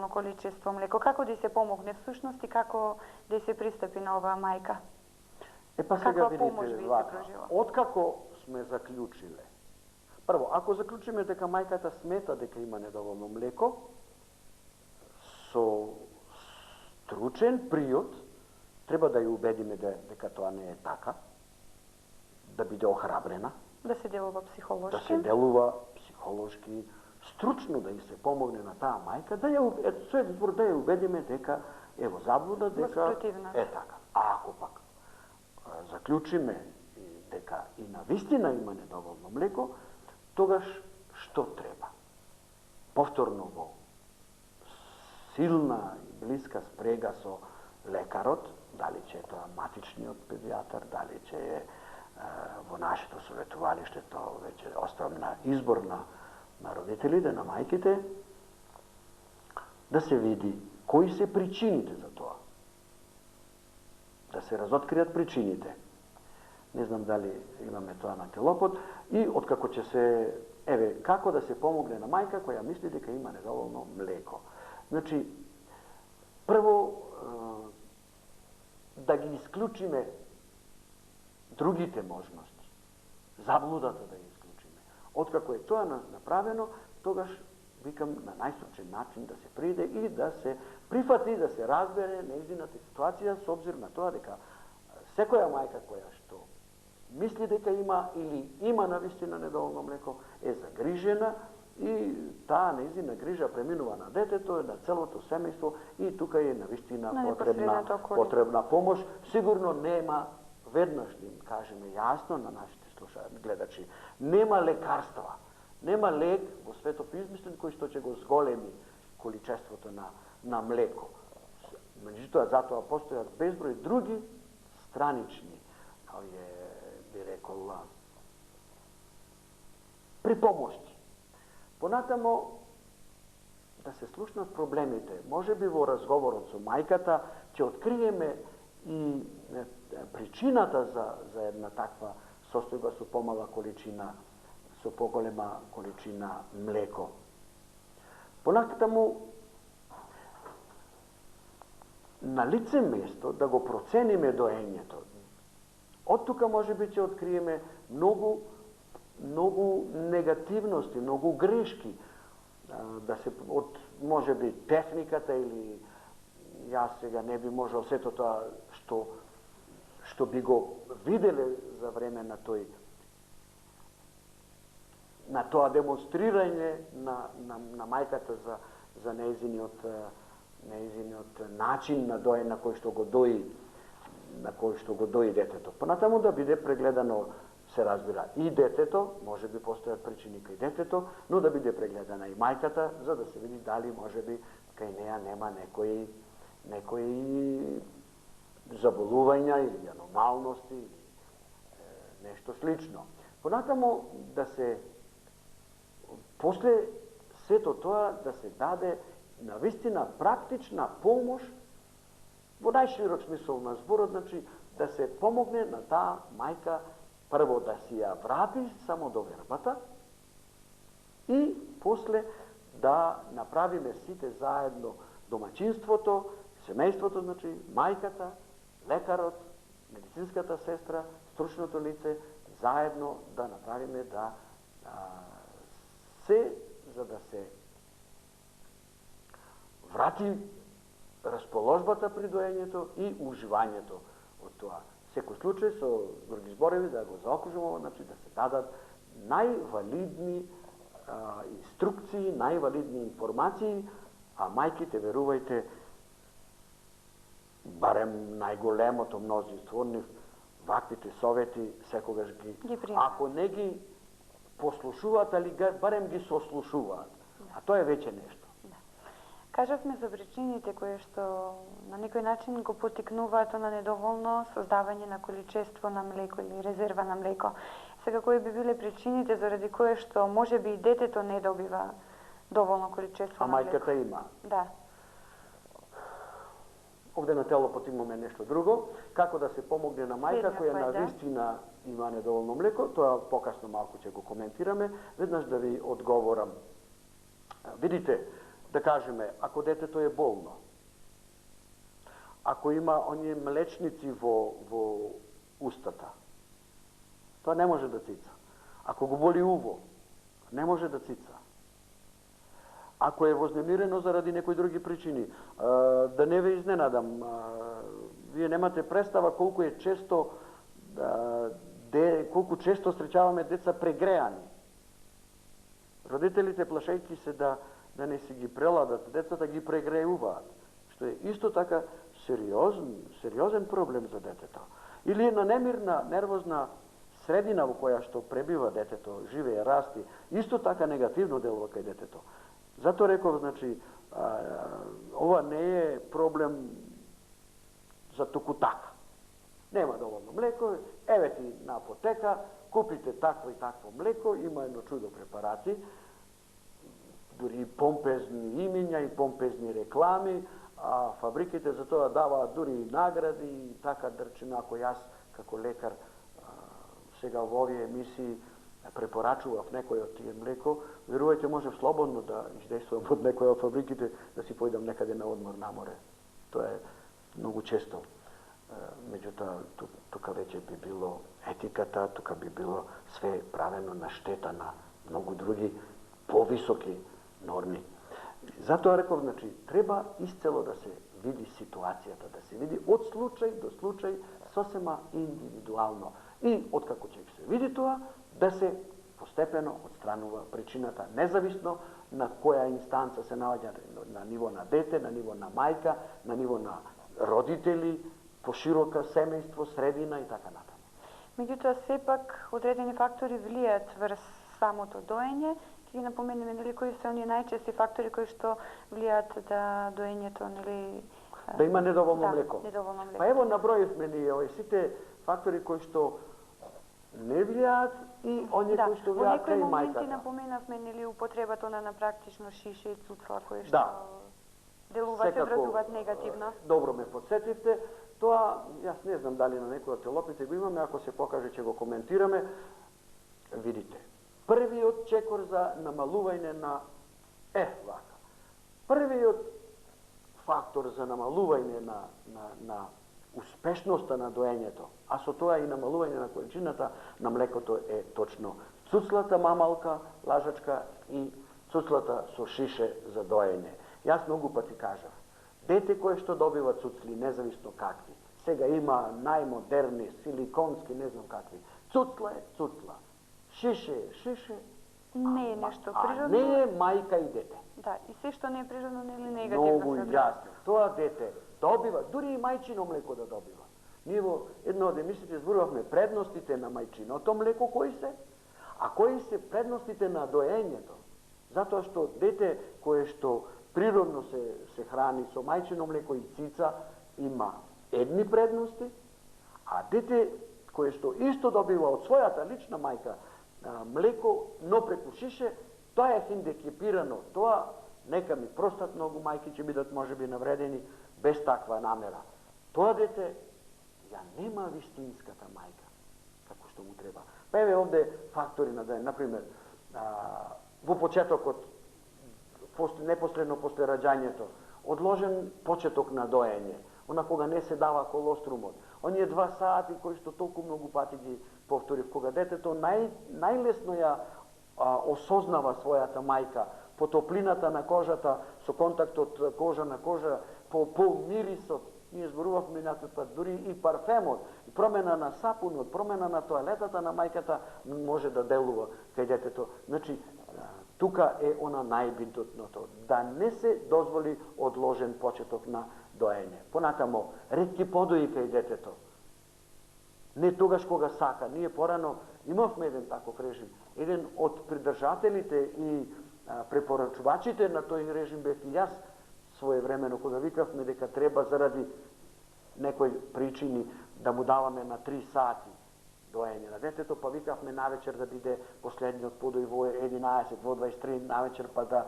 недоволно количество млеко? Како да се помогне всушност и како да се пристапи на оваа мајка? Па сега помош видите, би се пружила? откако сме заклучиле, прво, ако заклучиме дека мајката смета дека има недоволно млеко, со стручен приод треба да ја убедиме дека тоа не е така, да биде охрабрена, Да се делува психолошки. да се делува психолошки, стручно да и се помогне на таа мајка, да ја убедиме дека е во заблуда, дека е така. А ако пак заклучиме дека и на вистина има недоволно млеко, тогаш што треба? Повторно во силна и блиска спрега со лекарот, дали ќе е тоа матичниот педијатар, дали ќе е во нашето советувалиште, тоа веќе оставам на избор на родителите, на мајките, да се види кои се причините за тоа. Да се разоткријат причините. Не знам дали имаме тоа на телопот. И откако ќе се, како да се помогне на мајка која мисли дека има недоволно млеко. Значи, прво, да ги исклучиме другите можности. Заблудата да ја исклучиме. Откако е тоа направено, тогаш, викам, на најстручен начин да се приде и да се прифати, да се разбере нејзината ситуација со обзир на тоа дека секоја мајка која што мисли дека има или има навистина недоволно млеко е загрижена и таа нејзина грижа преминува на детето, на целото семејство и тука е навистина потребна помош. Сигурно нема, веднаш да им кажеме јасно на нашите гледачи, нема лекарства, нема лек во светот измислен кој што ќе го зголеми количеството на млеко. Меѓутоа, затоа постојат безброј други странични, би рекол, припомошти. Понатамо, да се слушнат проблемите, може би во разговорот со мајката, ќе откриеме и причината за една таква состојба со помала количина, со поголема количина млеко. Понатаму, на лице место да го процениме доењето. Од тука може би ќе откриеме многу негативности, многу грешки, да се од може би техниката или јас сега не би можел сето тоа што би го виделе за време на тоа демонстрирање на мајката за нејзиниот начин на доење на кој што го дои детето. Понатаму да биде прегледано, се разбира, и детето, може би постојат причини кај детето, но да биде прегледана и мајката, за да се види дали може би кај неа нема некои заболувања или аномалности или нешто слично. Понатаму да се после сето тоа да се даде навистина практична помош во најширок смисол на зборот, значи да се помогне на таа мајка прво да си ја врати само до вербата и после да направиме сите заедно домаќинството, семејството, значи мајката, лекарот, медицинската сестра, стручното лице, заедно да направиме за да се врати расположбата при доењето и уживањето од тоа. Секој случај, со други зборови, да го заокружуваме, значи да се дадат највалидни инструкции, највалидни информации, а мајките, верувајте, барем најголемото мнозинство од нив, ваквите совети секогаш ги ако не ги послушуваат, али барем ги сослушуваат. А тоа е веќе нешто. Кажавме за причините кои што на некој начин го потикнуваат на недоволно создавање на количество на млеко или резерва на млеко. Сега, кои би биле причините заради кое што може би и детето не добива доволно количество на млеко? А мајката има? Да. Овде на телопот имаме нешто друго. Како да се помогне на мајка која навистина има недоволно млеко, тоа покасно малку ќе го коментираме. Веднаш да ви одговорам. Видите, Да кажеме, ако детето е болно, ако има оние млечници во устата, тоа не може да цица. Ако го боли уво, не може да цица. Ако е вознемирено заради некои други причини, да не ве изненадам, вие немате представа колку е често колку често среќаваме деца прегреани. Родителите плашејќи се да не си ги преладат, децата ги прегреуваат, што е исто така сериозен проблем за детето. Или една немирна, нервозна средина во која што пребива детето, живее, расти, исто така негативно делува кај детето. Зато реков, значи, ова не е проблем за туку така. Нема доволно млеко, еве ти на апотека, купите такво и такво млеко, има едно чудо препарати, дури помпезни имиња и помпезни реклами, а фабриките за тоа даваат дури и награди и така, речеме, ако јас како лекар сега во овие емисии препорачував некој од тие млеко, верувајте, можев слободно да издействувам од некој од фабриките, да си појдам некаде на одмор на море. Тоа е многу често. Меѓутоа, тука веќе би било етиката, тука би било све правено на штета на многу други повисоки норми. Затоа реков, значи, треба исцело да се види ситуацијата, да се види од случај до случај, сосема индивидуално. И откако ќе се види тоа, да се постепено отстранува причината, независно на која инстанца се наоѓа, на ниво на дете, на ниво на мајка, на ниво на родители, поширока семејство, средина и така натаму. Меѓутоа, сепак, одредени фактори влијаат врз самото доење. Ќе ги напоменеме, нели, кои се оние најчести фактори кои што влијаат да доењето, нели, да има недоволно млеко. Недоволно млеко. Па ево наброивме ние овие сите фактори кои што не влијаат и оние кои што влијаат кај мајката. Во некои моменти напоменавме, нели, употребата на практично шише и цуцла кои што делуваат, се вразуваат негативно. Добро ме подсетивте. Тоа, јас не знам дали на некој од телопите го имаме, ако се покаже ќе го коментираме. Видите, првиот чекор за намалување на вака. Првиот фактор за намалување на успешноста на доењето, а со тоа и намалување на количината на млекото е точно цуцлата мамалка, лажачка и цуцлата со шише за доење. Јас многу пати кажав, дете кое што добива цуцли, независно какви, сега има најмодерни, силиконски, не знам какви, цуцла е цуцла, шише е шише, не е нешто природно. А не е мајка и дете. Да, и се што не е природно, нели негативно. Многу јасно. Тоа дете добива, дури и мајчино млеко да добива. Ние во едно од емисиите зборувавме предностите на мајчиното млеко, кои се, а кои се предностите на доењето. Затоа што дете кое што природно се храни со мајчино млеко и цица има едни предности, а дете кое што исто добива од својата лична мајка млеко, но преку шише, тоа е хендикепирано. Тоа, нека ми простат, многу мајки ќе бидат можеби навредени без таква намера. Тоа дете ја нема вистинската мајка, како што му треба. Па еве овде фактори на доење, например, во почетокот, непосредно после раѓањето, одложен почеток на доење, она кога не се дава колострумот, оние 2 сати кои што толку многу пати ги повторив, кога детето најлесно ја осознава својата мајка, по топлината на кожата, со контактот кожа на кожа, по мирисот, ние зборувавме минатиот пат, дури и парфемот, и промена на сапунот, промена на тоалетата на мајката може да делува кај детето. Значи, тука е она најбитното, да не се дозволи одложен почеток на доење. Понатамо, ретки подои кај детето. Не тогаш кога сака. Ние порано имавме еден таков режим. Еден од придржателите и препорачувачите на тој режим бев и јас своевремено, кога викавме дека треба заради некои причини да му даваме на 3 сати доење на детето, па викавме навечер да биде последниот подој во 11, во 23 навечер, па да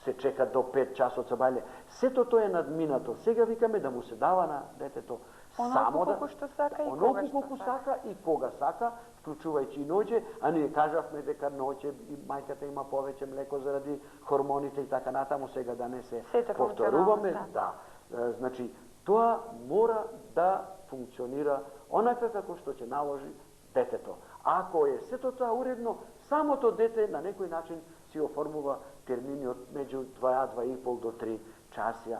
се чека до 5 часот собајле. Сето тоа е надминато. Сега викаме да му се дава на детето само да колку што сака и оноку кога што колку сака и кога сака, вклучувајќи и ноќе, а ние кажавме дека ноќе и мајката има повеќе млеко заради хормоните и така натаму, сега да не се повторуваме. Да. Значи, тоа мора да функционира онака како што ќе наложи детето. Ако е сето тоа уредно, самото дете на некој начин си оформува термини од меѓу 2,5 до 3 часија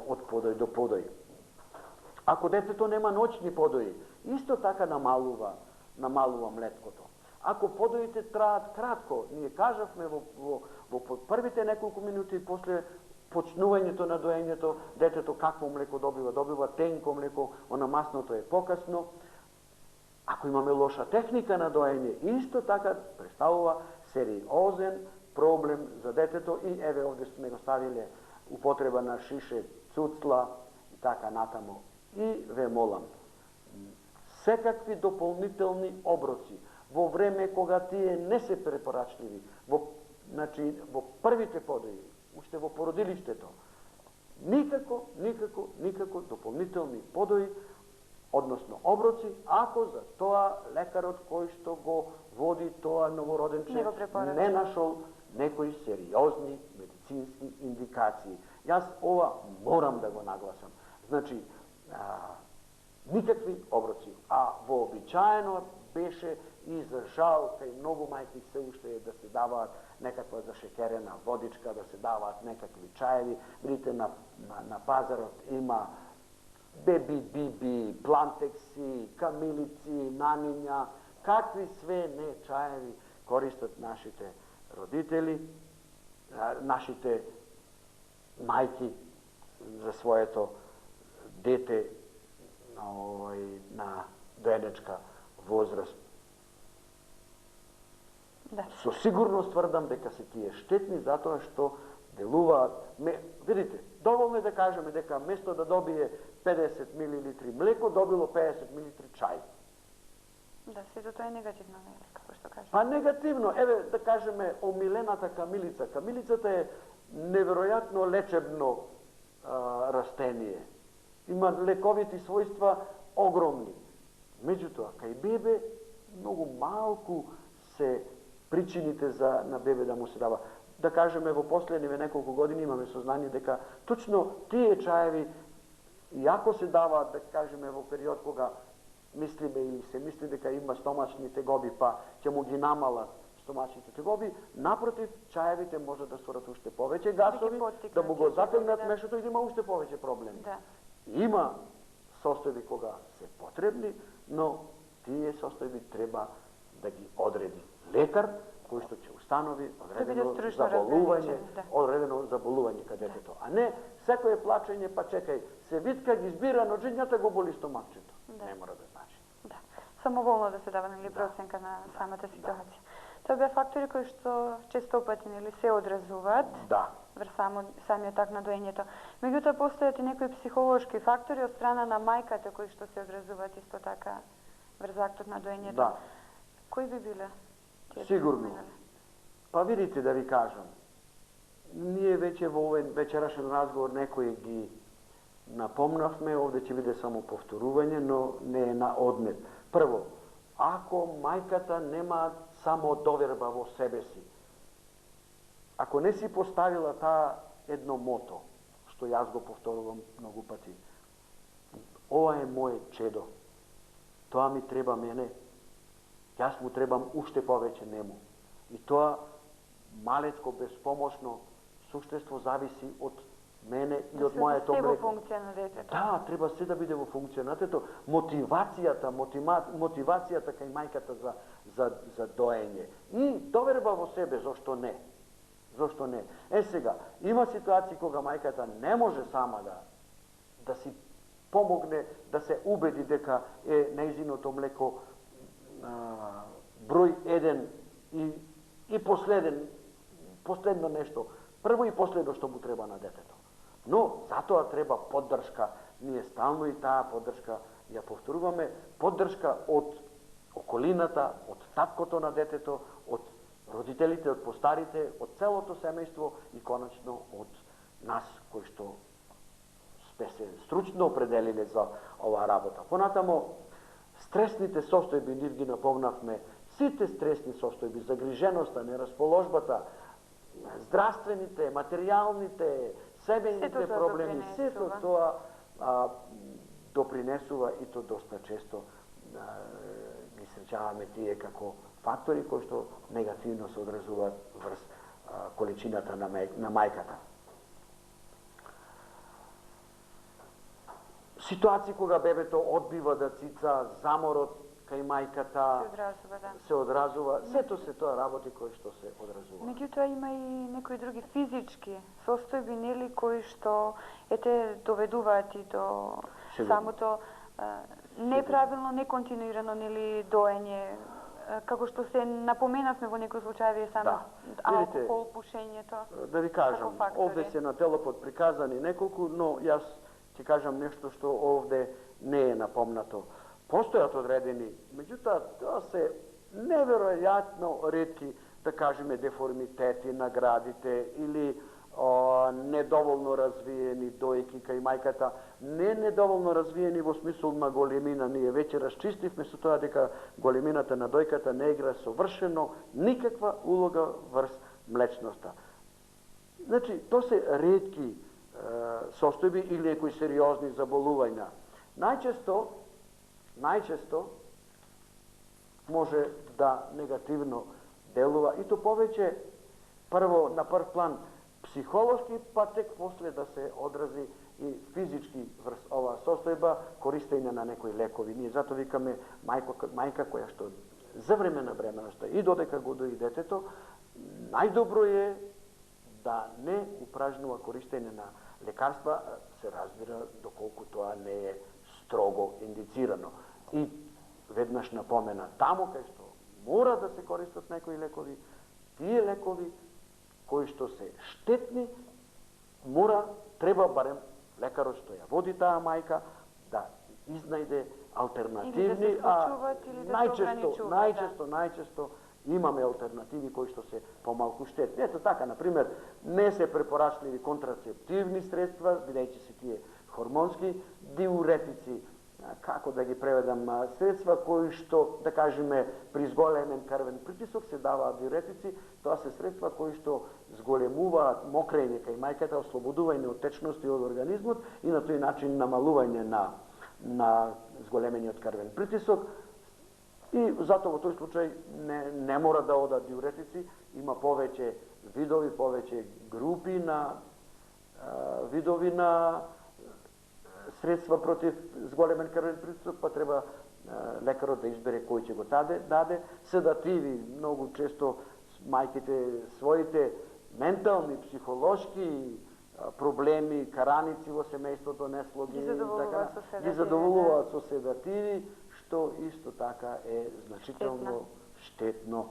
од подој до подој. Ако детето нема ноќни подои, исто така намалува млеткото. Ако подоите траат кратко, ние кажавме во првите неколку минути после почнувањето на доењето, детето какво млеко добива? Добива тенко млеко, она масното е покасно. Ако имаме лоша техника на доење, исто така представува сериозен проблем за детето и еве овде сме го ставиле употреба на шише, цуцла и така натаму. И ве молам, секакви дополнителни оброци во време кога тие не се препорачливи, во првите подои, уште во породилиштето, никако дополнителни подои, односно оброци, ако за тоа лекарот кој што го води тоа новороденче не нашол некои сериозни медицински индикации. Јас ова морам да го нагласам. Значи, никакви оброци. А вообичаено беше и за жал, кај многу мајки се уште да се даваат некаква зашекерена водичка, да се даваат некакви чаеви. Видите, на пазарот има беби биби, плантекси, камилици, наниња, какви све не чаеви користат нашите родители, нашите мајки за своето дете на доенечка возраст. Да. Со сигурност тврдам дека се тие штетни затоа што делуваат. Видите, доволно е да кажеме дека место да добие 50 мл млеко, добило 50 мл чај. Да, сето тоа е негативно, како што кажеш. Па негативно, еве да кажеме омилената камилица. Камилицата е неверојатно лечебно растение. Има лековити својства огромни. Меѓутоа, кај бебе многу малку се причините на бебе да му се дава. Да кажеме, во последниве неколку години имаме сознание дека точно тие чаеви, иако се даваат, да кажеме, во период кога мислиме или се мисли дека има стомачни тегоби, па ќе му ги намалат стомачните тегоби, напротив, чаевите може да створат уште повеќе гасови, да му го затегнат мешото и да има уште повеќе проблеми. Да. Има состојби кога се потребни, но тие состојби треба да ги одреди лекар, кој што ќе установи одредено заболување кај детето. А не, секој плачење, па чекај, се витка ги збира, но джињата го боли стомакчето. Не мора да значи. Да. Самоволно да се дава проценка на самата ситуација. Тоа беа фактори кои што често пати се одразуваат врз самиот так на доењето. Меѓутоа постојат и некои психолошки фактори од страна на мајката кои што се одразуваат исто така врз актот на доењето. Да. Кои би биле? Сигурно. Па видите да ви кажам, ние веќе во овој вечерашен разговор некои ги напомнавме, овде ќе биде само повторување, но не е на одмет. Прво, ако мајката нема само доверба во себе си, ако не си поставила таа едно мото, што јас го повторувам многу пати, ова е моје чедо, тоа ми треба мене, јас му требам уште повеќе нему. И тоа малечко, безпомошно суштество зависи од мене и од моето млеко. Се во функција на детето. Да, треба се да биде во функција на детето. Мотивацијата кај мајката за доење. И доверба во себе, зошто не? Зошто не? Сега, има ситуации кога мајката не може сама да си помогне, да се убеди дека е нејзиното млеко број 1 и последно нешто, прво и последно што му треба на детето. Но затоа треба поддршка. Ние стално и таа поддршка ја повторуваме, поддршка од околината, од таткото на детето, од родителите, од постарите, од целото семејство и конечно од нас кои што сме се стручно определиле за оваа работа. Понатамо, стресните состојби, нив ги напомнавме, сите стресни состојби, загриженоста, нерасположбата, здравствените, материјалните, семејните проблеми, сето тоа допринесува и то доста често ги среќаваме тие како фактори кои што негативно се одразуваат врз количината на мајката. Ситуации кога бебето одбива да цица, заморот кај мајката се одразува, сето се тоа работи кои што се одразува. Меѓутоа има и некои други физички состојби, нели, кои што доведуваат и до самото неправилно, неконтинуирано, нели, доење, како што се напоменавме во некои случаи само алкохол, пушењето. Да ви кажам, овде се на телопот приказани неколку, но јас ќе кажам нешто што овде не е напомнато. Постојат одредени, меѓутоа тоа се неверојатно ретки, да кажеме, деформитети на градите или недоволно развиени дојки кај мајката, не недоволно развиени во смисол на големина. Ние веќе расчистивме со тоа дека големината на дојката не игра совршено никаква улога врз млечноста. Значи, тоа се ретки состојби или некои сериозни заболувања. Најчесто може да негативно делува и то повеќе прво на прв план психолошки, па тек после да се одрази и физички врз оваа состојба, користење на некои лекови. Ние затоа викаме мајка која што за време на бременоста и додека го дои детето, најдобро е да не упражнува користење на лекарства, се разбира доколку тоа не е строго индицирано. И веднаш напомена, таму кај што мора да се користат некои лекови, тие лекови кои што се штетни, треба барем лекарот што ја води таа мајка да изнајде алтернативни, најчесто имаме алтернативи кои што се помалку штетни. Ето така, например, не се препорачливи контрацептивни средства, бидејќи се тие хормонски, диуретици, како да ги преведам, средства кои што, да кажеме, при зголемен крвен притисок се даваат диуретици, тоа се средства кои што зголемуваат мокрење кај мајката, ослободување од течности од организмот и на тој начин намалување на зголемениот крвен притисок. И затоа во тој случај не мора да одат диуретици, има повеќе видови, повеќе групи на видови на средства против зголемен крвен притисок, па треба лекарот да избере кој ќе го даде. Седативи, многу често мајките своите ментални, психолошки проблеми, караници во семејството, неслоги, ги задоволуваат со седативи, што исто така е значително штетно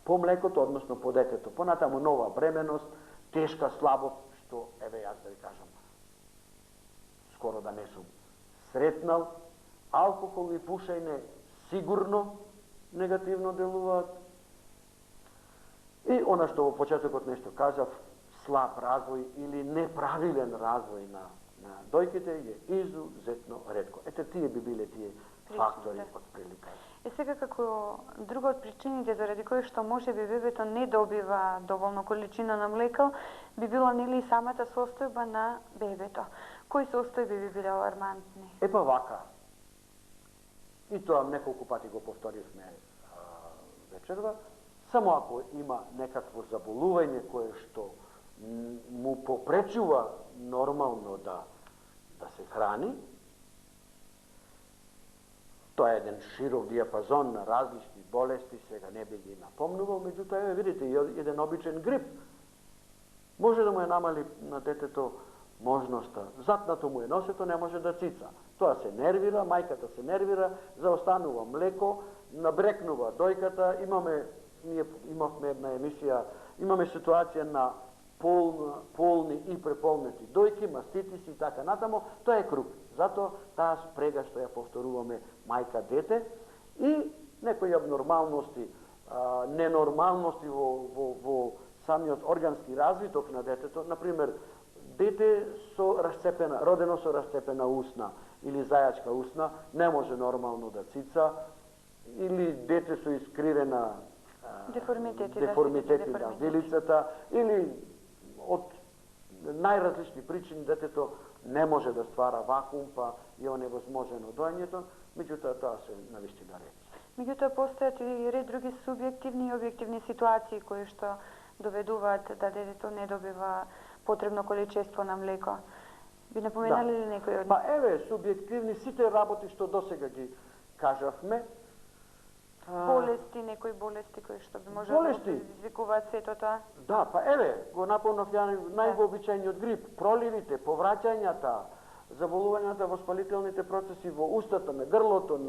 по млекото, односно по детето. Понатаму нова бременост, тешка слабост, што, еве јас да ви кажам, скоро да не сум сретнал, алкохол и пушење сигурно негативно делуваат. И она што во почетокот нешто кажав, слаб развој или неправилен развој на дојките е изузетно ретко. Ете, тие би биле тие фактори од прилика. И сега како друга од причините заради кои што може би бебето не добива доволно количина на млеко, би било нели и самата состојба на бебето. Кои состојби би биле алармантни? Епа вака. И тоа неколку пати го повторивме вечерва. Само ако има некакво заболување кое што му попречува нормално да се храни, тоа е еден широк диапазон на различни болести, сега не би ги напомнувал, меѓутоа, видите, еден обичен грип може да му е намали на детето можноста. Затнато му е носето, не може да цица. Тоа се нервира, мајката се нервира, заостанува млеко, набрекнува дојката, ние имавме една емисија, имаме ситуација на полни и преполнети дојки, маститиси и така натамо, тоа е круг. Затоа таа спрега што ја повторуваме мајка-дете и некои абнормалности ненормалности во самиот органски развиток на детето. Например, дете родено со расцепена усна или зајачка усна, не може нормално да цица, или дете со искривена деформитети на вилицата, или од најразлични причини детето не може да ствара вакуум, па е оневозможено доењето, меѓутоа тоа се навистина ретки. Меѓутоа постојат и ред други субјективни и објективни ситуации кои што доведуваат да детето не добива потребно количество на млеко. Би напоменали ли некој од нив? Па еве, субјективни сите работи што досега ги кажавме. Болести, некои болести кои што би можело да предизвикуваат сето тоа? Да, па еве, го напомнав ја највообичајниот грип, проливите, повраќањата, заболувањата, воспалителните процеси во устата, на грлото,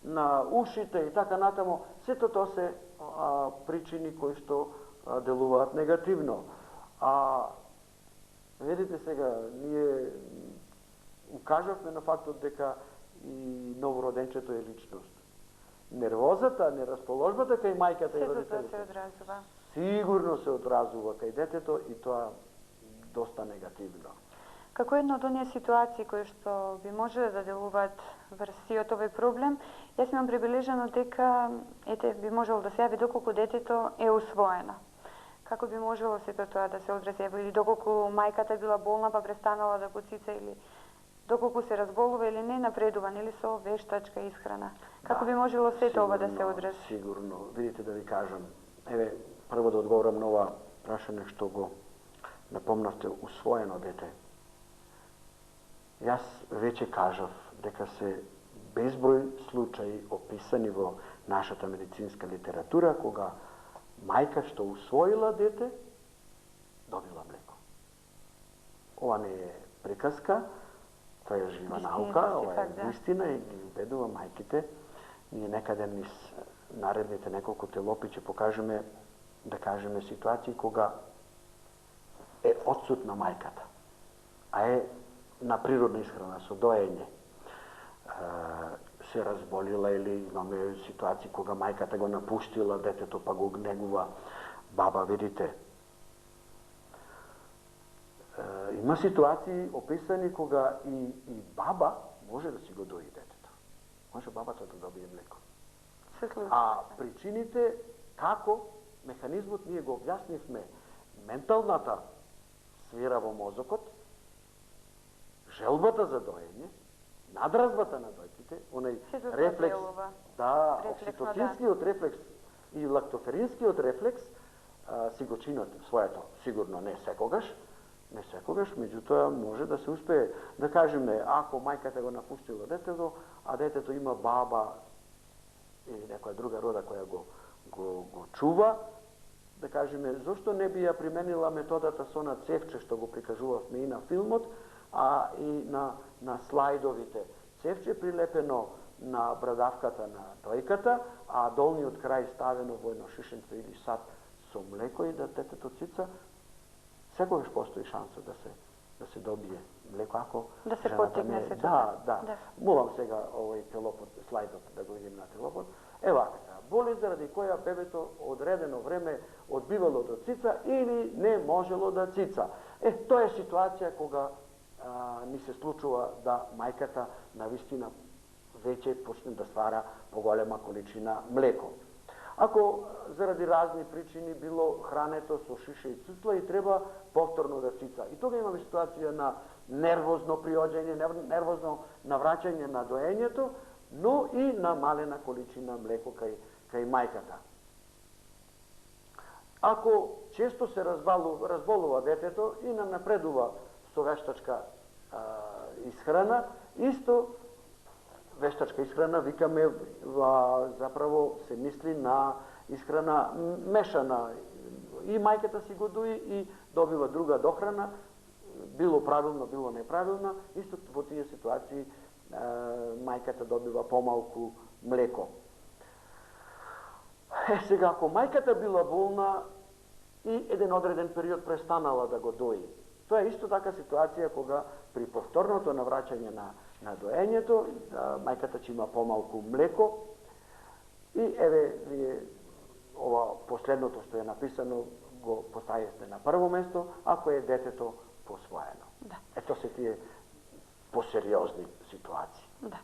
на ушите и така натаму, сето тоа се причини кои што делуваат негативно. Видите сега, ние укажавме на фактот дека и новороденчето е личност. Нервозата, нерасположбата кај мајката и родителите се одразува. Сигурно се одразува кај детето и тоа доста негативно. Како една од оние ситуации кои што би можеле да делуваат врз сиот овој проблем, јас имам прибележано дека би можело да се јави доколку детето е усвоено. Како би можело сето тоа да се одрази, или доколку мајката била болна па престанала да го цица, или доколку се разболува или не напредува, или со вештачка исхрана. Како би можело сето ова да се одрази? Сигурно, видите да ви кажам. Еве, прво да одговорам на ова прашање што го напомнавте, усвоено дете. Јас веќе кажав дека се безброј случаи описани во нашата медицинска литература кога мајка што усвоила дете добила млеко. Ова не е приказка, тоа е жива наука, ова е вистина и ги убедува мајките. Ние некаде низ наредните неколку телопи ќе покажеме, да кажеме, ситуации кога е отсутна мајката, а е на природна исхрана со доење. Се разболила или имаме ситуации кога мајката го напуштила детето па го негува баба, видите. Има ситуации описани кога и баба може да си го дои детето. Може бабата да добие млеко. А причините како механизмот ние го објаснивме, менталната сфера во мозокот, желбата за доење, надразбата на дојките, онај рефлекс, окситоцинскиот рефлекс и лактоферинскиот рефлекс си го чинат своето, сигурно не секогаш, меѓутоа може да се успее. Да кажеме, ако мајката го напуштила детето, а детето има баба или некоја друга рода која го чува, да кажеме, зошто не би ја применила методата со на цевче што го прикажувавме и на филмот, а и на слайдовите. Цевче прилепено на брадавката на дојката, а долниот крај ставено во едно шишенце или сат со млеко и да детето цица, секогаш постои шанса да се добие млеко, ако да се потигне се тоа. Да. Молам сега овој телопот, слайдот да го видим на телопот. Ваката болест заради која бебето одредено време одбивало да цица или не можело да цица. Тоа е ситуација кога ни се случува да мајката навистина веќе почне да ствара поголема количина млеко. Ако заради разни причини било хрането со шише и цуцла и треба повторно да цица. И тога имаме ситуација на нервозно приоѓање, нервозно навраќање на доењето, но и на малена количина млеко кај мајката. Ако често се разболува детето и нам напредува со вештачка исхрана, исто вештачка исхрана, викаме, заправо се мисли на исхрана мешана. И мајката си го дуи и добива друга дохрана, било правилно, било неправилно, исто во тие ситуации мајката добива помалку млеко. Сега, ако мајката била болна и еден одреден период престанала да го дои, тоа е исто така ситуација кога при повторното навраќање на доењето, мајката ќе има помалку млеко и еве вие ова последното што е написано го поставите на прво место, ако е детето посвоено. Да. Ето се тие посериозни ситуации. Да.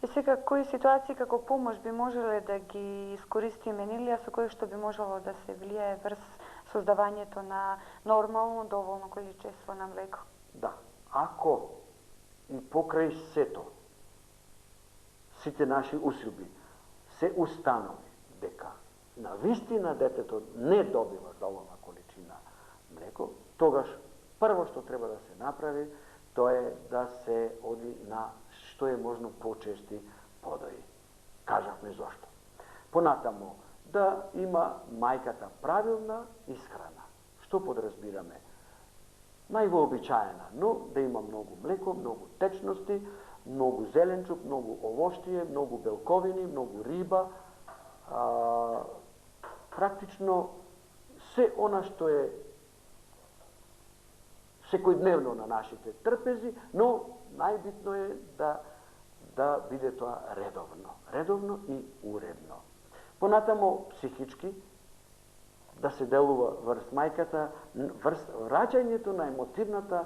И сега, кои ситуации како помош би можеле да ги искористиме, нели, а со кои што би можело да се влијае врз создавањето на нормално, доволно количество на млеко? Да. Ако и покрај сето, сите наши усилби, се установи дека на вистина детето не добива доволна количина млеко, тогаш прво што треба да се направи, тоа е да се оди на што е можно почести подои. Кажавме зошто. Понатамо, да има мајката правилна исхрана. Што подразбираме? Највообичаена, но да има многу млеко, многу течности, многу зеленчук, многу овоштие, многу белковини, многу риба, практично се она што е секојдневно на нашите трпези, но најбитно е да биде тоа редовно и уредно. Понатамо психички да се делува врз мајката, врз враќањето на емотивната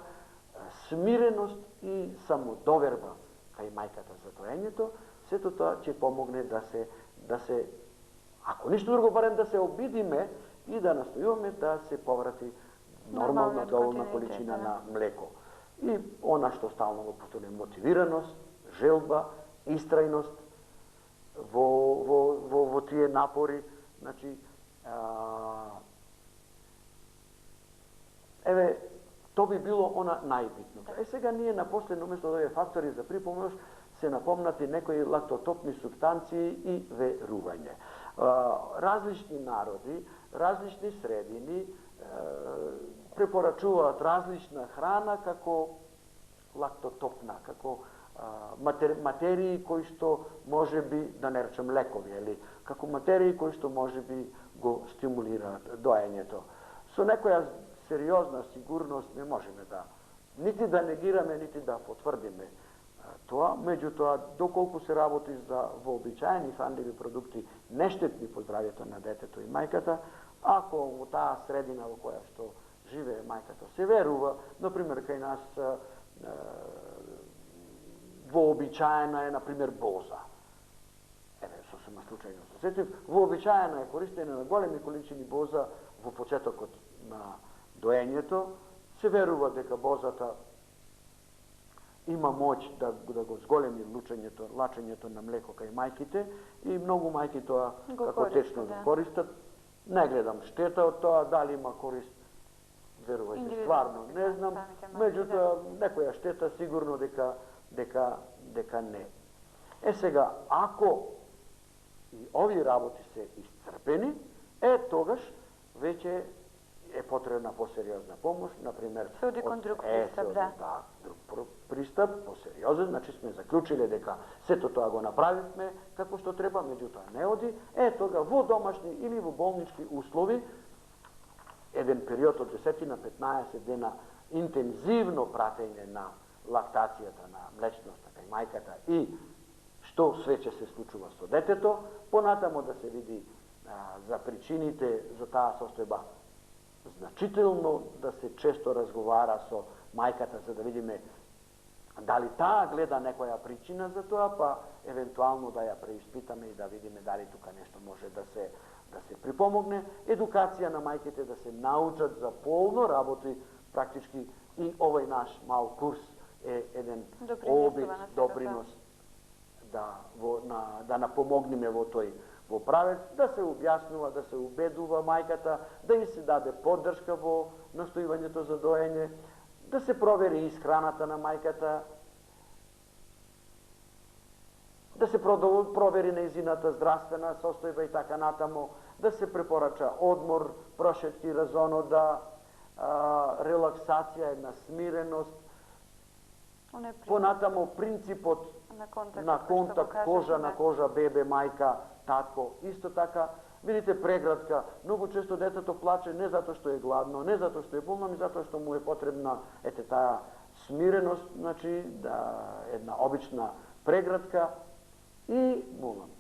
смиреност и самодоверба кај мајката за доењето, сето тоа ќе помогне да се ако ништо друго, барем да се обидиме и да настојуваме да се поврати нормална доволна количина на млеко. И она што стално го повторувам, мотивираност, желба, истрајност во тие напори, значи еве тоа би било она најбитно. Сега ние на последно место од овие фактори за припомош се напомнати некои лактотопни супстанции и верување. Различни народи, различни средини препорачуваат различна храна како лактотопна, како материи кои што може би, да не речем лекови, или како материи кои што може би го стимулираат доењето. Со некоја сериозна сигурност не можеме да нити да негираме, нити да потврдиме тоа, меѓутоа, доколку се работи за вообичаени хранливи продукти, нештетни по здравјето на детето и мајката, ако во таа средина во која што живее мајката се верува, например, кај нас вообичаена е, например, боза. Еве, сосема случајно се сетив, вообичаена е користење на големи количини боза во почетокот на доењето, се верува дека бозата има моќ да го зголеми лачењето на млеко кај мајките и многу мајки тоа како течно го користат. Не гледам штета од тоа, дали има корист, верувајте, стварно не знам, меѓутоа некоја штета сигурно дека не. Сега, ако и овие работи се исцрпени, тогаш веќе е потребна посериозна помош, например... Се оди кон друг пристап, да. Да, друг пристап, посериозен, значи сме заклучиле дека сето тоа го направивме како што треба, меѓутоа не оди, тога во домашни или во болнички услови, еден период од 10 на 15 дена интензивно пратење на лактацијата, на млечноста кај мајката и што све ќе се случува со детето, понатамо да се види за причините за таа состојба, значително да се често разговара со мајката за да видиме дали таа гледа некоја причина за тоа, па евентуално да ја преиспитаме и да видиме дали тука нешто може да се припомогне. Едукација на мајките да се научат за полно работи, практички и овој наш мал курс е еден обид, допринос да напомогнеме во тој во правец, да се објаснува, да се убедува мајката, да и се даде поддршка во настојувањето за доење, да се провери исхраната на мајката, да се провери нејзината здравствена состојба и така натаму, да се препорача одмор, прошетки, разонода, релаксација, една смиреност, понатамо принципот на контакт кожа на кожа, бебе, мајка, татко, исто така, видите преградка, многу често детето плаче не затоа што е гладно, не затоа што е болно, ми затоа што му е потребна таа смиреност, значи една обична преградка и молам,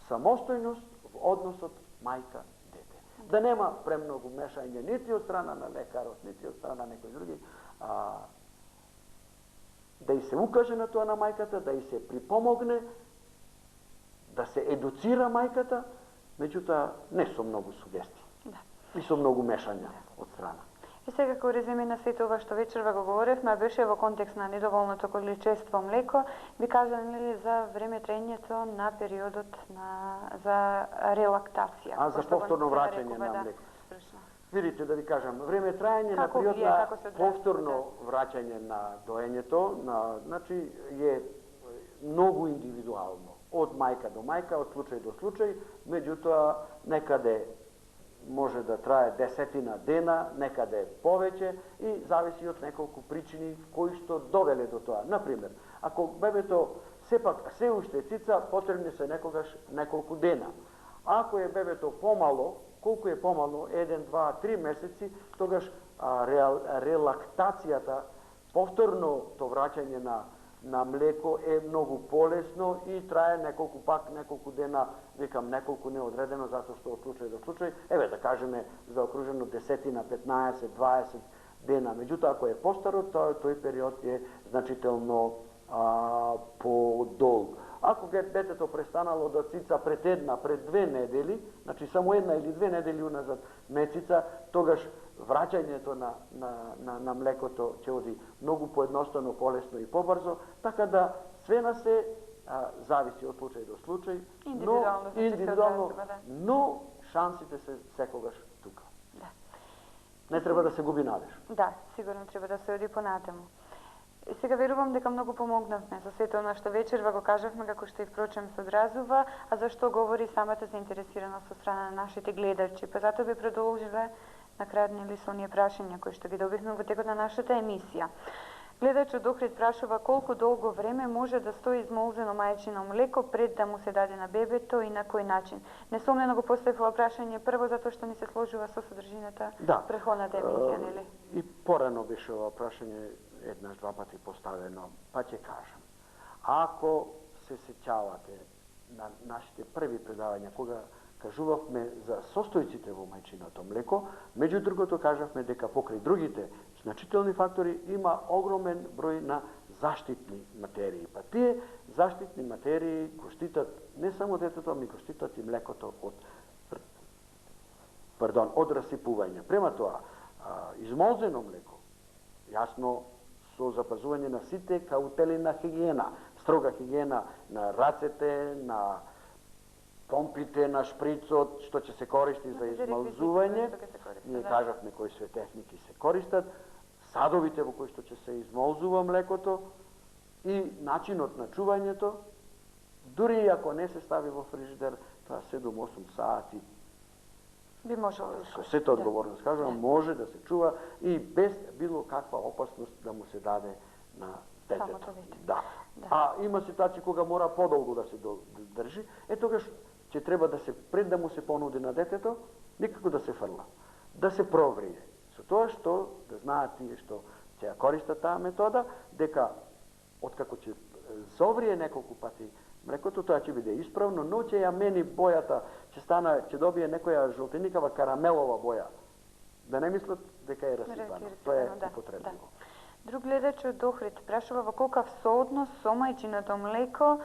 самостојност во односот мајка-дете. да нема премногу мешање нити од страна на лекарот, нити од страна на некои други, да и се укаже на тоа на мајката, да и се припомогне, да се едуцира мајката, меѓутоа не со многу сугестии. Да. И со многу мешања од страна. И сега како резюме на сето ова што вечерва го говоревме, беше во контекст на недоволното количество млеко, би кажале за време траењето на периодот за релактација. За повторно враќање на млеко. Видите, да ви кажам, време траење на период на повторно враќање на доењето, значи е многу индивидуално, од мајка до мајка, од случај до случај, меѓутоа некаде може да трае 10 дена, некаде повеќе и зависи од неколку причини кои што довеле до тоа. Например, ако бебето сепак се уште цица, потребни се некогаш неколку дена. Ако е бебето помало, колку е помало, 1, 2, 3 месеци, тогаш релактацијата, повторното враќање на млеко е многу полесно и трае неколку дена, викам неколку неодредено, затоа што од случај до случај, еве да кажеме заокружено 10, 15, 20 дена. Меѓутоа, ако е постаро, тој период е значително подолг. Ако детето престанало да цица пред 2 недели, значи само 1 или 2 недели уназад не цица, тогаш враќањето на млекото ќе оди многу поедноставно, полесно и побрзо, така да све на се зависи од случај до случај, индивидуално, но шансите се секогаш тука. Да. Не треба да се губи надеж. Да, сигурно треба да се оди понатаму. И сега верувам дека многу помогнавме со сето она што вечерва го кажавме, како што и впрочем се одразува, а зашто говори самата заинтересираност од страна на нашите гледачи. Па затоа би продолжиле на крајот со оние прашања кои што ги добивме во текот на нашата емисија. Гледачот Охрид прашува колку долго време може да стои измолзено мајчино млеко пред да му се даде на бебето и на кој начин. Несомнено го поставив ова прашање прво затоа што ми се сложува со содржината претходната емисија, нели? И порано беше ова прашање еднаш, два пати поставено, па ќе кажам. Ако се сеќавате на нашите први предавања, кога кажувавме за состојците во мајчиното млеко, меѓу другото кажавме дека покрај другите значителни фактори има огромен број на заштитни материи. Па тие заштитни материи го штитат не само детето, ами го штитат и млекото од расипување. Према тоа, измолзено млеко, јасно со запазување на сите каутели на хигиена, строга хигиена на рацете, на помпите, на шприцот, што ќе се користи за измалзување. Ние кажавме кои све техники се користат, садовите во кои што ќе се измолзува млекото и начинот на чувањето, дури и ако не се стави во фрижидер, тоа 7-8 сати. Би можело со сета одговорност кажувам, може да се чува и без било каква опасност да му се даде на детето. Да. А има ситуации кога мора подолго да се држи, тогаш ќе треба да се пред да му се понуди на детето, никако да се фрла, да се проврие. Со тоа што да знаат тие што ќе ја користат таа метода, дека откако ќе зоврие неколку пати млекото, тоа ќе биде исправно, но ќе ја мени бојата, ќе добие некоја жолтеникава карамелова боја. Да не мислат дека е расипано. Тоа е употребливо. Друг гледач од Охрид прашува во колкав сооднос со мајчиното млеко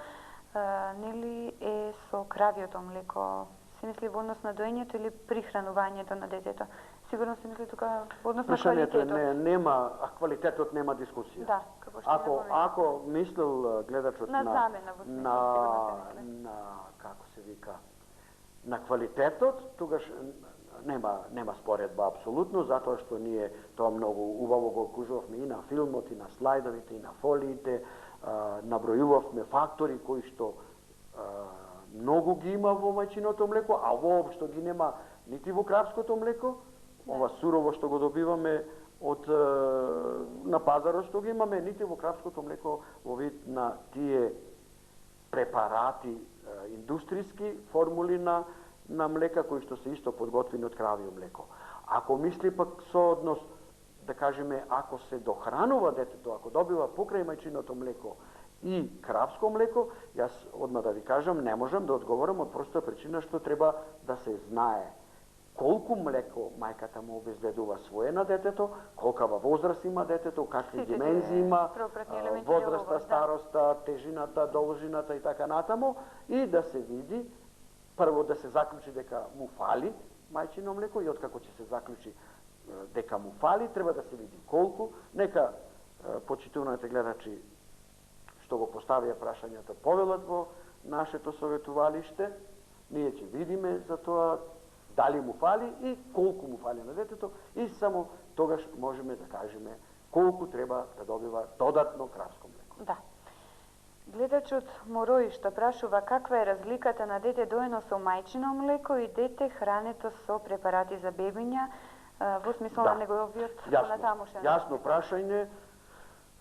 нели е со кравиото млеко? Се мисли во однос на доењето или прихранувањето на детето? Сигурно се мисли тука во однос на квалитетот. Квалитетот нема дискусија. Да, ако мислел гледачот на како се вика, на квалитетот, тогаш нема споредба апсолутно, затоа што ние тоа многу убаво го окружувавме и на филмот, и на слайдовите, и на фолиите, набројувавме фактори кои што многу ги има во мајчиното млеко, а воопшто ги нема нити во кравското млеко. Ова сурово што го добиваме на пазарот што ги имаме, нити во кравското млеко во вид на тие препарати, индустријски формули на млека кои што се исто подготвени од кравио млеко. Ако мисли пак сооднос, да кажеме, ако се дохранува детето, ако добива покрај мајчиното млеко и кравско млеко, јас одма да ви кажам, не можам да одговорам од проста причина што треба да се знае колку млеко мајката му обезбедува свое на детето, колкава возраст има детето, какви димензии има, возраста, староста, тежината, должината и така натаму, и да се види, прво да се заклучи дека му фали мајчино млеко, и откако ќе се заклучи дека му фали, треба да се види колку. Нека почитуваните гледачи што го поставија прашањата повелат во нашето советувалиште, ние ќе видиме за тоа дали му фали и колку му фали на детето, и само тогаш можеме да кажеме колку треба да добива додатно кравско млеко. Да. Гледачот Мороишта прашува каква е разликата на дете доено со мајчино млеко и дете хрането со препарати за бебиња, во смисла на неговиот понатамушен. Јасно прашање.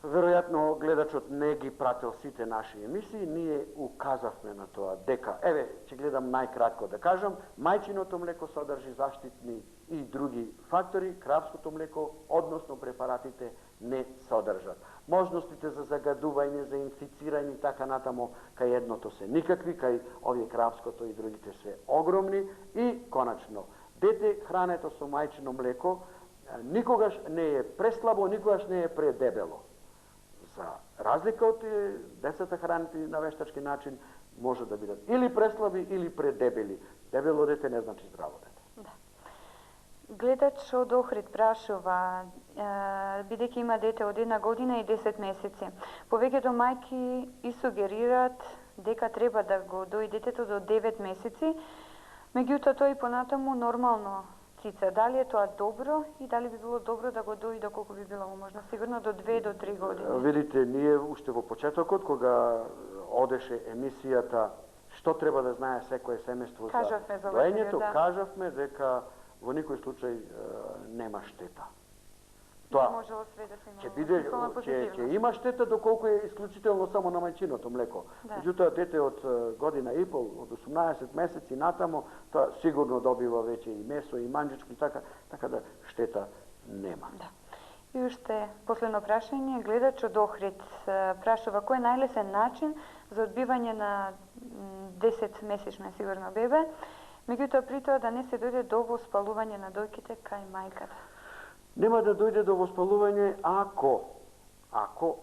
Веројатно гледачот не ги прател сите наши емисии, ние указавме на тоа дека, еве, ќе гледам најкратко да кажам, мајчиното млеко содржи заштитни и други фактори, кравското млеко, односно препаратите, не содржат. Можностите за загадување, за инфицирање и така натамо кај едното се никакви, кај овие кравското и другите се огромни, и конечно, дете хрането со мајчино млеко никогаш не е преслабо, никогаш не е предебело. За разлика од децата хранети на вештачки начин може да бидат или преслаби или предебели. Дебело дете не значи здраво дете. Да. Гледач од Охрид прашува, бидејќи има дете од 1 година и 10 месеци, повеќето мајки и сугерираат дека треба да го дои детето до 9 месеци, меѓутоа тој понатаму нормално цица. Дали е тоа добро и дали би било добро да го дои доколку би било можно? Сигурно до 2 до 3 години. Видите, ние уште во почетокот, кога одеше емисијата што треба да знае секое семејство за доењето, кажавме дека во никој случај нема штета. Тоа ќе има штета доколку е исклучително само на мајчиното млеко. Меѓутоа дете од година и пол, од 18 месеци натамо, тоа сигурно добива веќе и месо и манџичко и така да штета нема. Да. И уште последно прашање, гледач од Охрид прашува кој е најлесен начин за одбивање на 10 месечно сигурно бебе, меѓутоа при тоа да не се дојде до воспалување на дојките кај мајката. Нема да дојде до воспалување ако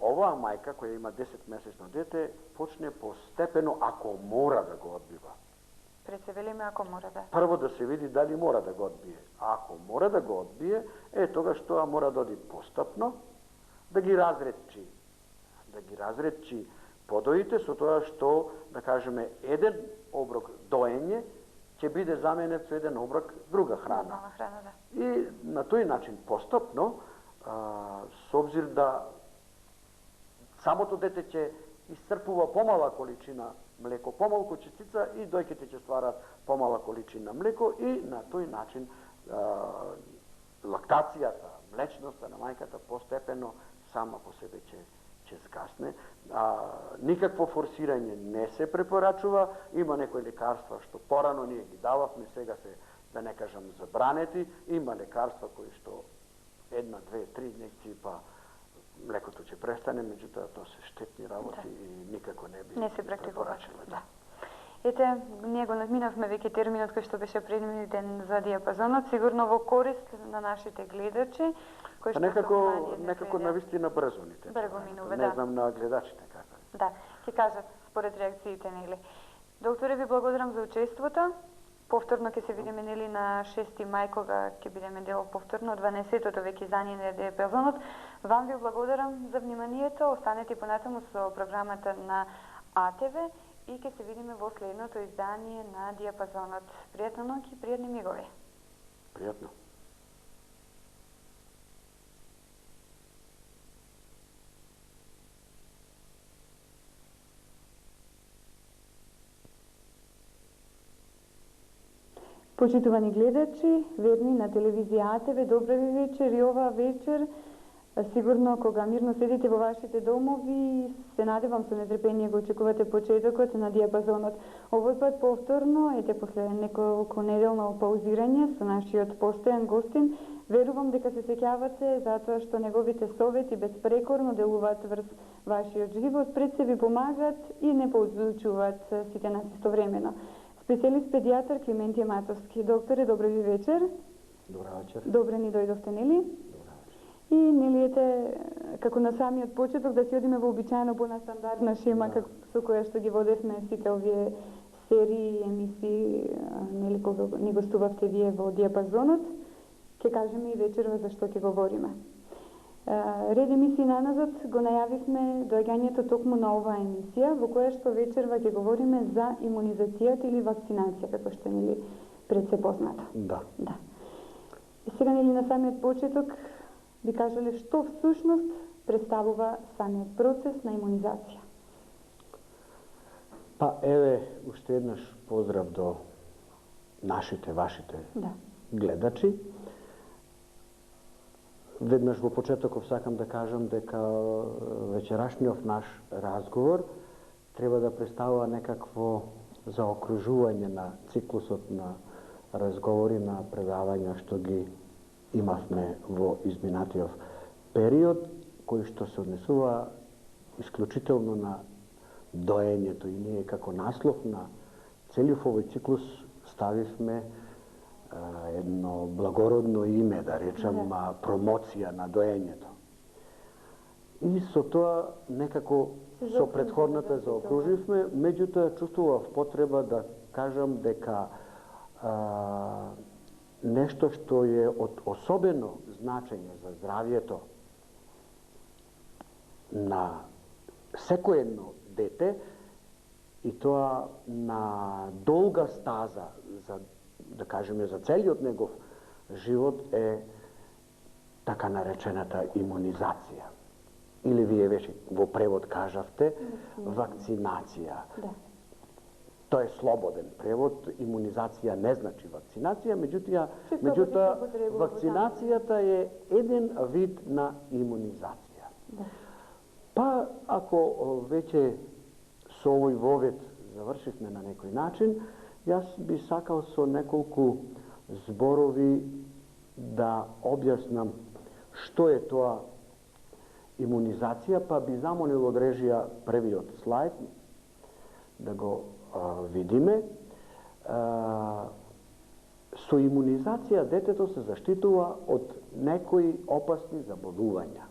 оваа мајка која има 10-месечно дете почне постепено, ако мора да го одбива. Пред се велиме ако мора да. Прво да се види дали мора да го одбие. Ако мора да го одбие, тогаш тоа мора да оди постапно, да ги разредчи подоите со тоа што, да кажеме, еден оброк доење ќе биде заменет со еден оброк друга храна. И на тој начин постапно, со обзир да самото дете ќе исцрпува помала количина млеко, помалку ќе цица и дојките ќе стварат помала количина млеко, и на тој начин лактацијата, млечноста на мајката постепено сама по себе ќе згасне. Никакво форсирање не се препорачува. Има некои лекарства што порано ние ги дававме, сега се, да не кажам, забранети. Има лекарства кои што 1, 2, 3 инjekции па млекото ќе престане, меѓутоа тоа се штетни работи и никако не би се препорачува. Да. Ете, ние го надминавме веќе терминот кој што беше предвиден за диапазонот, сигурно во корист на нашите гледачи. Некако навистина брзо ни тече. Не знам на гледачите како. Да, ќе кажат според реакциите, нели. Докторе, ви благодарам за учеството. Повторно ќе се видиме, нели, на 6 мај, кога ќе бидеме дел повторно 12-тото веќе издание на диапазонот. Вам ви благодарам за вниманието. Останете понатаму со програмата на АТВ и ќе се видиме во следното издание на диапазонот. Пријатна ноќ и пријатни мигови. Пријатно. Почитувани гледачи, верни на телевизија АТВ, добра ви вечер и оваа вечер. Сигурно кога мирно седите во вашите домови, се надевам со нетрпение го очекувате почетокот на диапазонот. Овој пат повторно, после неколку неделно паузирање со нашиот постојан гостин, верувам дека се сеќавате затоа што неговите совети безпрекорно делуваат врз вашиот живот, пред се ви помагаат и не поузучуваат сите нас истовремено. Специјалист педијатар Климентија Матовски. Докторе, добро ви вечер. Добра вечер. Добре ни дојдовте, нели? Добра вечер. И нели ете, како на самиот почеток, да си одиме во обичаено бона стандардна шема, како со која што ги водевме сите овие серии, емисии, нели кога ни гостувавте вие во диапазонот, ќе кажеме и вечерва за што ќе говориме. Ред емисии наназад го најавивме доаѓањето токму на оваа емисија, во која што вечерва ќе говориме за имунизацијата или вакцинација, како што нели пред се познато. Да. Да. И сега нели на самиот почеток би кажале што всушност представува самиот процес на имунизација. Па еве уште еднаш поздрав до нашите, вашите гледачи. Веднаш во почетоков сакам да кажам дека вечерашниот наш разговор треба да представува некакво заокружување на циклусот на разговори, на предавања што ги имавме во изминатиот период, кои што се однесува исклучително на доењето, и ние како наслов на целиот овој циклус ставивме едно благородно име, да речам, промоција на доењето. И со тоа некако со претходната заокруживме, меѓутоа чувствував потреба да кажам дека нешто што е од особено значење за здравјето на секој едно дете, и тоа на долга стаза, за да кажеме за целиот негов живот, е така наречената имунизација. Или вие веќе во превод кажавте вакцинација. Да. Тоа е слободен превод, имунизација не значи вакцинација, меѓутоа вакцинацијата е еден вид на имунизација. Да. Па ако веќе со овој вовед завршивме на некој начин, јас би сакал со неколку зборови да објаснам што е тоа имунизација, па би замолил од режија првиот слајд да го видиме. Со имунизација детето се заштитува од некои опасни заболувања.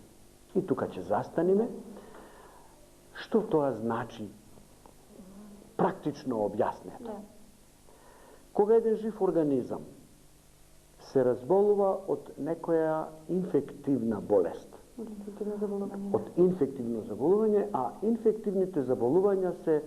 И тука ќе застанеме. Што тоа значи практично објаснето? Кога еден жив организам се разболува од некоја инфективна болест, од инфективно заболување, а инфективните заболувања се